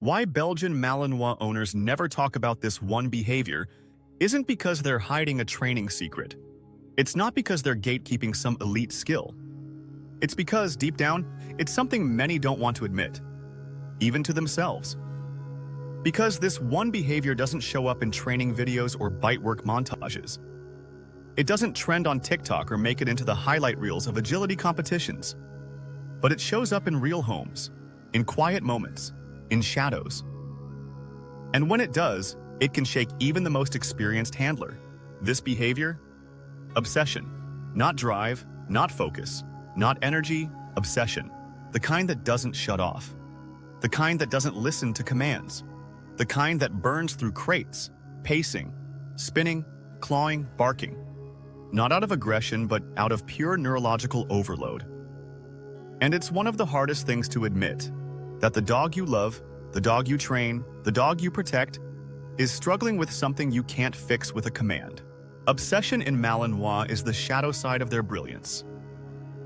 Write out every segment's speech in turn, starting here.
Why Belgian Malinois owners never talk about this one behavior isn't because they're hiding a training secret. It's not because they're gatekeeping some elite skill. It's because, deep down, it's something many don't want to admit, even to themselves. Because this one behavior doesn't show up in training videos or bite work montages. It doesn't trend on TikTok or make it into the highlight reels of agility competitions. But it shows up in real homes, in quiet moments, in shadows. And when it does, it can shake even the most experienced handler. This behavior? Obsession. Not drive, not focus, not energy, obsession. The kind that doesn't shut off. The kind that doesn't listen to commands. The kind that burns through crates, pacing, spinning, clawing, barking. Not out of aggression, but out of pure neurological overload. And it's one of the hardest things to admit, that the dog you love, the dog you train, the dog you protect, is struggling with something you can't fix with a command. Obsession in Malinois is the shadow side of their brilliance,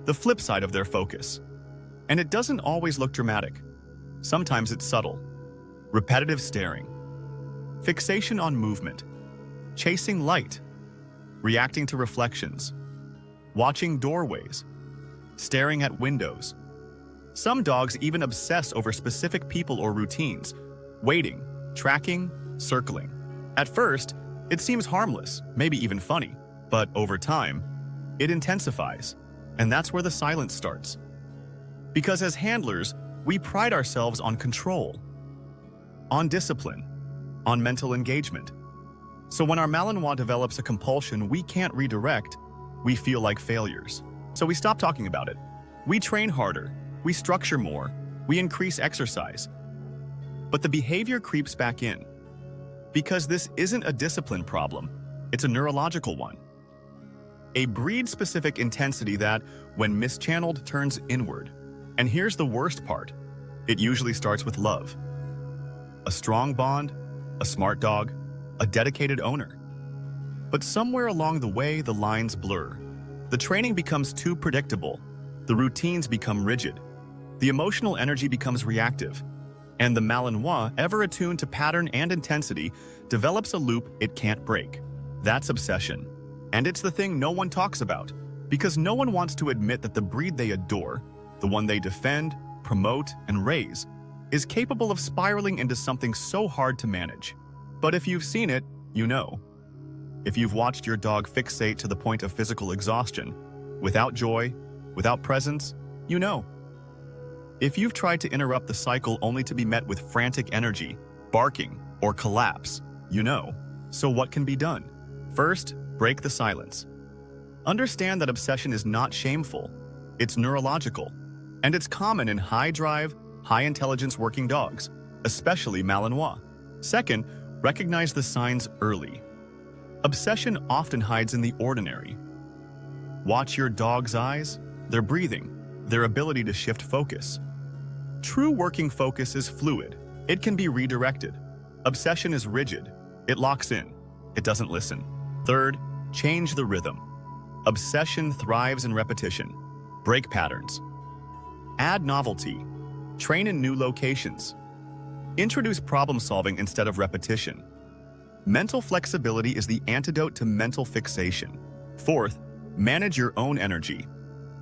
the flip side of their focus. And it doesn't always look dramatic. Sometimes it's subtle. Repetitive staring, fixation on movement, chasing light, reacting to reflections, watching doorways, staring at windows. Some dogs even obsess over specific people or routines, waiting, tracking, circling. At first, it seems harmless, maybe even funny, but over time, it intensifies, and that's where the silence starts. Because as handlers, we pride ourselves on control, on discipline, on mental engagement. So when our Malinois develops a compulsion we can't redirect, we feel like failures. So we stop talking about it. We train harder, we structure more, we increase exercise. But the behavior creeps back in. Because this isn't a discipline problem, it's a neurological one. A breed-specific intensity that, when mischanneled, turns inward. And here's the worst part. It usually starts with love. A strong bond, a smart dog, a dedicated owner. But somewhere along the way, the lines blur. The training becomes too predictable. The routines become rigid. The emotional energy becomes reactive. And the Malinois, ever attuned to pattern and intensity, develops a loop it can't break. That's obsession. And it's the thing no one talks about, because no one wants to admit that the breed they adore, the one they defend, promote, and raise, is capable of spiraling into something so hard to manage. But if you've seen it, you know. If you've watched your dog fixate to the point of physical exhaustion, without joy, without presence, you know. If you've tried to interrupt the cycle only to be met with frantic energy, barking, or collapse, you know. So what can be done? First, break the silence. Understand that obsession is not shameful. It's neurological. And it's common in high-drive, high-intelligence working dogs, especially Malinois. Second, recognize the signs early. Obsession often hides in the ordinary. Watch your dog's eyes, their breathing, their ability to shift focus. True working focus is fluid. It can be redirected. Obsession is rigid. It locks in. It doesn't listen. Third, change the rhythm. Obsession thrives in repetition. Break patterns. Add novelty. Train in new locations. Introduce problem-solving instead of repetition. Mental flexibility is the antidote to mental fixation. Fourth, manage your own energy.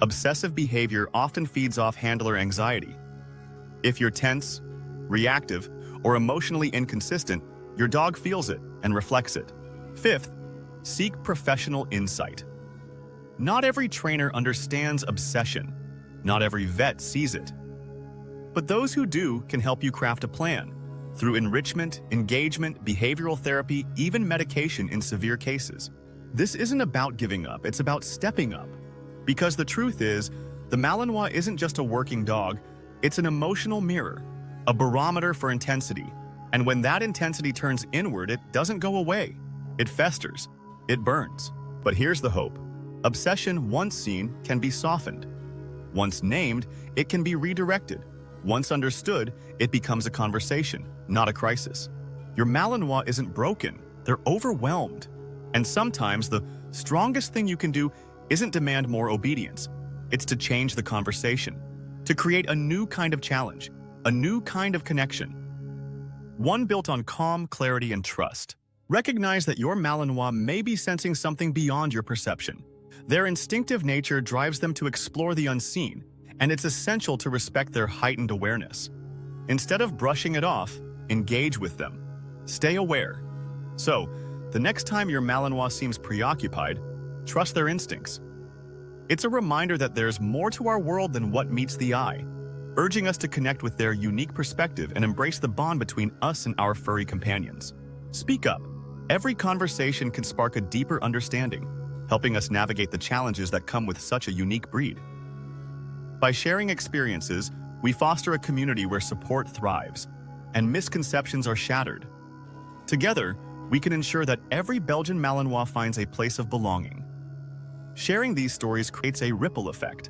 Obsessive behavior often feeds off handler anxiety. If you're tense, reactive, or emotionally inconsistent, your dog feels it and reflects it. Fifth, seek professional insight. Not every trainer understands obsession. Not every vet sees it. But those who do can help you craft a plan through enrichment, engagement, behavioral therapy, even medication in severe cases. This isn't about giving up, it's about stepping up. Because the truth is, the Malinois isn't just a working dog, it's an emotional mirror, a barometer for intensity. And when that intensity turns inward, it doesn't go away. It festers, it burns. But here's the hope. Obsession, once seen, can be softened. Once named, it can be redirected. Once understood, it becomes a conversation, not a crisis. Your Malinois isn't broken, they're overwhelmed. And sometimes the strongest thing you can do isn't demand more obedience, it's to change the conversation, to create a new kind of challenge, a new kind of connection. one built on calm, clarity, and trust. Recognize that your Malinois may be sensing something beyond your perception. Their instinctive nature drives them to explore the unseen, and it's essential to respect their heightened awareness. Instead of brushing it off, engage with them. Stay aware. So, the next time your Malinois seems preoccupied, trust their instincts. It's a reminder that there's more to our world than what meets the eye, urging us to connect with their unique perspective and embrace the bond between us and our furry companions. Speak up. Every conversation can spark a deeper understanding, helping us navigate the challenges that come with such a unique breed. By sharing experiences, we foster a community where support thrives and misconceptions are shattered. Together, we can ensure that every Belgian Malinois finds a place of belonging. Sharing these stories creates a ripple effect.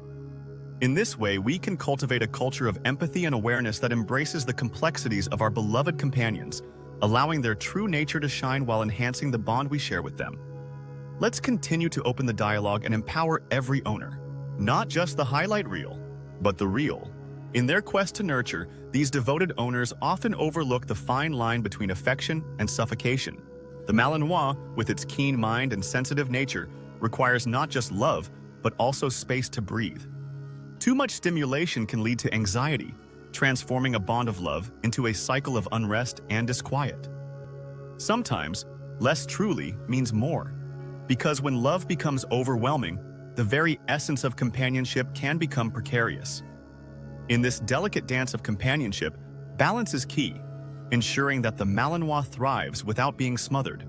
In this way, we can cultivate a culture of empathy and awareness that embraces the complexities of our beloved companions, allowing their true nature to shine while enhancing the bond we share with them. Let's continue to open the dialogue and empower every owner, not just the highlight reel, but the real. In their quest to nurture, these devoted owners often overlook the fine line between affection and suffocation. The Malinois, with its keen mind and sensitive nature, requires not just love, but also space to breathe. Too much stimulation can lead to anxiety, transforming a bond of love into a cycle of unrest and disquiet. Sometimes, less truly means more, because when love becomes overwhelming, the very essence of companionship can become precarious. In this delicate dance of companionship, balance is key, ensuring that the Malinois thrives without being smothered.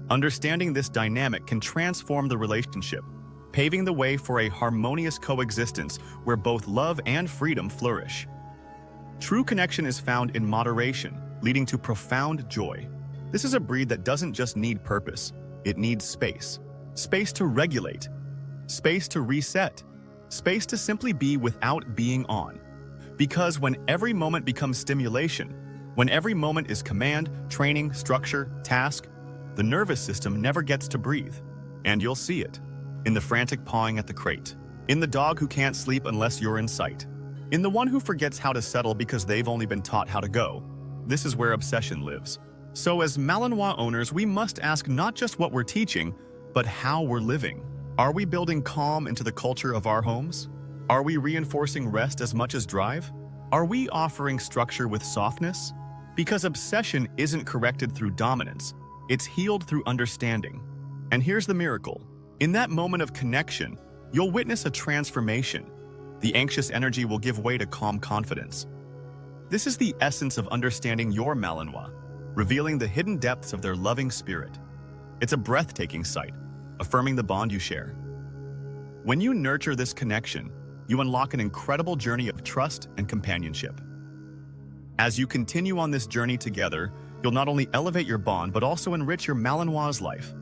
Understanding this dynamic can transform the relationship, paving the way for a harmonious coexistence where both love and freedom flourish. True connection is found in moderation, leading to profound joy. This is a breed that doesn't just need purpose, it needs space. Space to regulate, space to reset, space to simply be without being on. Because when every moment becomes stimulation, when every moment is command, training, structure, task, the nervous system never gets to breathe. And you'll see it in the frantic pawing at the crate, in the dog who can't sleep unless you're in sight, in the one who forgets how to settle because they've only been taught how to go. This is where obsession lives. So as Malinois owners, we must ask not just what we're teaching, but how we're living. Are we building calm into the culture of our homes? Are we reinforcing rest as much as drive? Are we offering structure with softness? Because obsession isn't corrected through dominance, it's healed through understanding. And here's the miracle. In that moment of connection, you'll witness a transformation. The anxious energy will give way to calm confidence. This is the essence of understanding your Malinois, revealing the hidden depths of their loving spirit. It's a breathtaking sight, affirming the bond you share. When you nurture this connection, you unlock an incredible journey of trust and companionship. As you continue on this journey together, you'll not only elevate your bond, but also enrich your Malinois' life.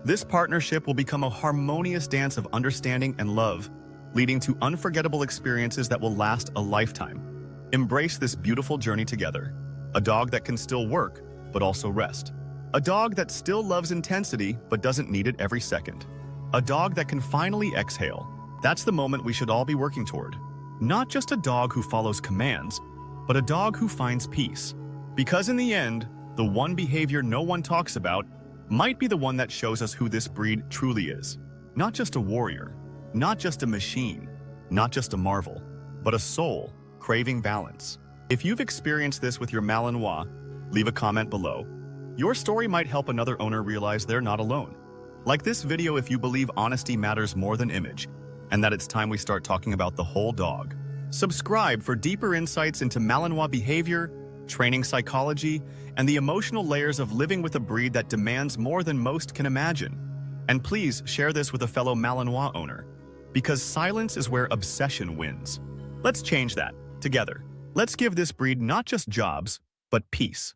This partnership will become a harmonious dance of understanding and love, leading to unforgettable experiences that will last a lifetime. Embrace this beautiful journey together. A dog that can still work, but also rest. A dog that still loves intensity, but doesn't need it every second. A dog that can finally exhale. That's the moment we should all be working toward. Not just a dog who follows commands, but a dog who finds peace. Because in the end, the one behavior no one talks about might be the one that shows us who this breed truly is. Not just a warrior, not just a machine, not just a marvel, but a soul craving balance. If you've experienced this with your Malinois, leave a comment below. Your story might help another owner realize they're not alone. Like this video if you believe honesty matters more than image, and that it's time we start talking about the whole dog. Subscribe for deeper insights into Malinois behavior, training psychology, and the emotional layers of living with a breed that demands more than most can imagine. And please share this with a fellow Malinois owner, because silence is where obsession wins. Let's change that, together. Let's give this breed not just jobs, but peace.